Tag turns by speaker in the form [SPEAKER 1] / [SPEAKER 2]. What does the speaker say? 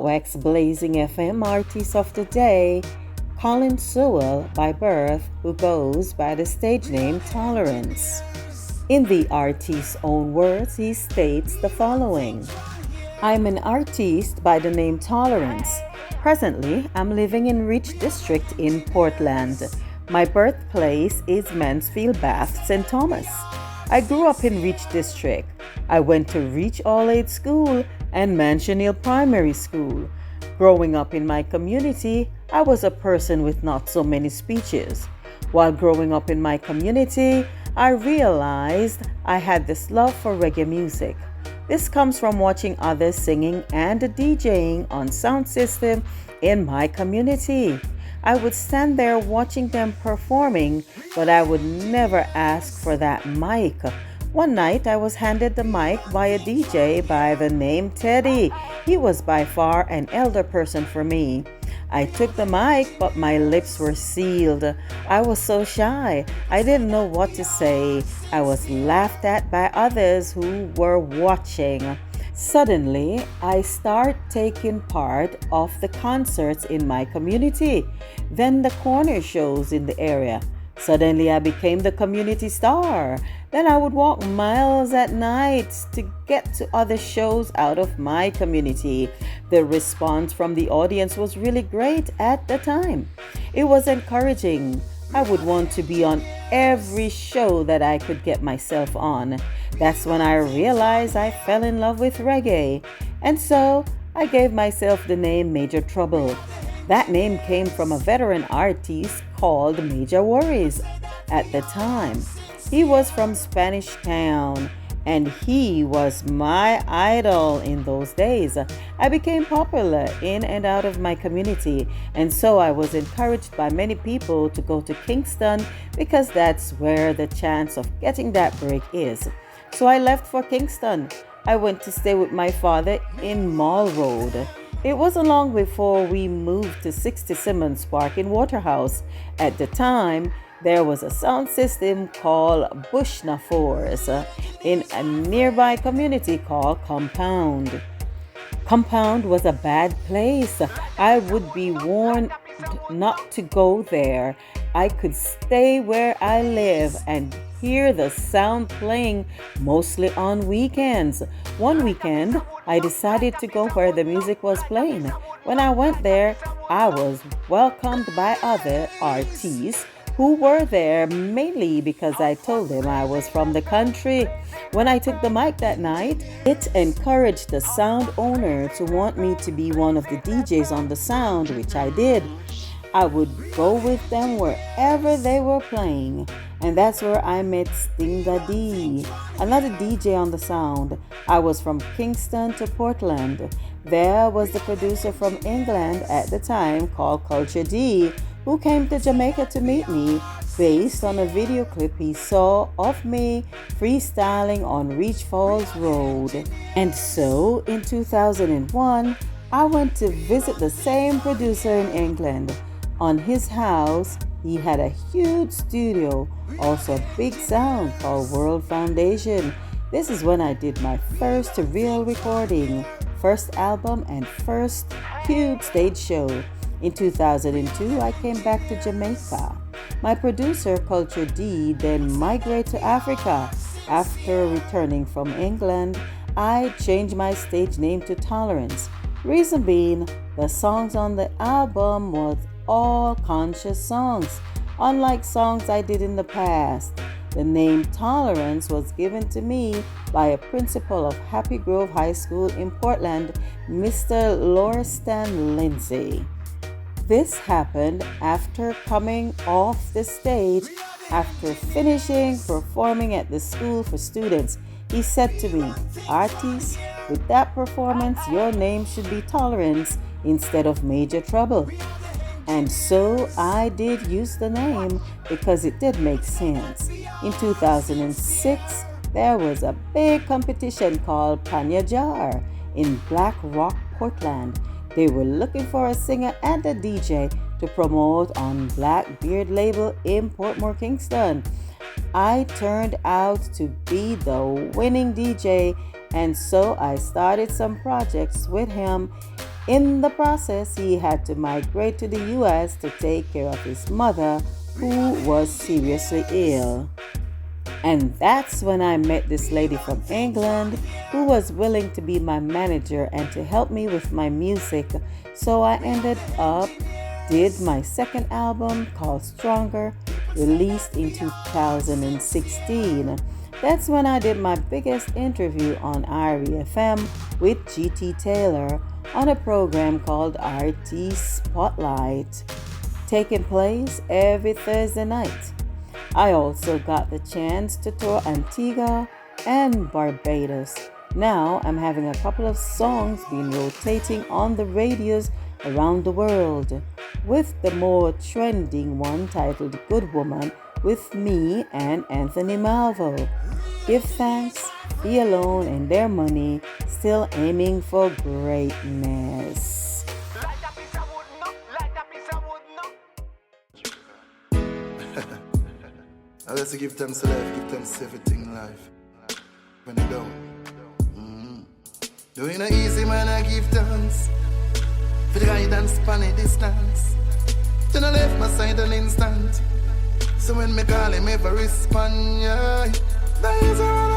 [SPEAKER 1] WX Blazing FM Artist of the Day, Colin Sewell by birth, who goes by the stage name Tolerance. In the artist's own words, he states the following: I'm an artiste by the name Tolerance. Presently, I'm living in Reach District in Portland. My birthplace is Mansfield Bath, St. Thomas. I grew up in Reach District. I went to Reach All-Aid School and Mansion Hill Primary School. Growing up in my community, I was a person with not so many speeches. While growing up in my community, I realized I had this love for reggae music. This comes from watching others singing and DJing on sound system in my community. I would stand there watching them performing, but I would never ask for that mic. One night I was handed the mic by a DJ by the name Teddy. He was by far an elder person for me. I took the mic, but my lips were sealed. I was so shy. I didn't know what to say. I was laughed at by others who were watching. Suddenly, I start taking part of the concerts in my community, then the corner shows in the area. Suddenly, I became the community star. Then I would walk miles at night to get to other shows out of my community. The response from the audience was really great at the time. It was encouraging. I would want to be on every show that I could get myself on. That's when I realized I fell in love with reggae. And so I gave myself the name Major Trouble. That name came from a veteran artist called Major Worries at the time. He was from Spanish Town, and he was my idol in those days. I became popular in and out of my community, and so I was encouraged by many people to go to Kingston because that's where the chance of getting that break is. So I left for Kingston. I went to stay with my father in Mall Road. It wasn't long before we moved to 60 Simmons Park in Waterhouse. At the time, there was a sound system called Bushna Force in a nearby community called Compound. Compound was a bad place. I would be warned not to go there. I could stay where I live and hear the sound playing mostly on weekends. One weekend, I decided to go where the music was playing. When I went there, I was welcomed by other artists who were there mainly because I told them I was from the country. When I took the mic that night, it encouraged the sound owner to want me to be one of the DJs on the sound, which I did. I would go with them wherever they were playing, and that's where I met Stinga D, another DJ on the sound. I was from Kingston to Portland. There was the producer from England at the time called Culture D, who came to Jamaica to meet me based on a video clip he saw of me freestyling on Reach Falls Road. And so in 2001, I went to visit the same producer in England. On his house, he had a huge studio, also a big sound called World Foundation. This is when I did my first real recording, first album, and first huge stage show. In 2002, I came back to Jamaica. My producer, Culture D, then migrated to Africa. After returning from England, I changed my stage name to Tolerance. Reason being, the songs on the album was all conscious songs, unlike songs I did in the past. The name Tolerance was given to me by a principal of Happy Grove High School in Portland, Mr. Lauriston Lindsay. This happened after coming off the stage after finishing performing at the school for students. He said to me, "Artist, with that performance, your name should be Tolerance instead of Major Trouble." And so I did use the name because it did make sense. In 2006, there was a big competition called Panya Jar in Black Rock, Portland. They were looking for a singer and a DJ to promote on Blackbeard label in Portmore, Kingston. I turned out to be the winning DJ, and so I started some projects with him In the process, he had to migrate to the US to take care of his mother, who was seriously ill. And that's when I met this lady from England who was willing to be my manager and to help me with my music. So I ended up did my second album called Stronger, released in 2016. That's when I did my biggest interview on IRE FM with GT Taylor on a program called RT Spotlight, taking place every Thursday night. I also got the chance to tour Antigua and Barbados. Now I'm having a couple of songs being rotating on the radios around the world, with the more trending one titled Good Woman with me and Anthony Malvo. Give thanks, be alone, and their money, still aiming for greatness.
[SPEAKER 2] Now let's give thanks to life, give thanks to everything in life. When you down. Doing it easy, man, I give thanks. For the guidance, span a distance. Then I left my side an instant. So when me call him, ever respond, yeah. That is all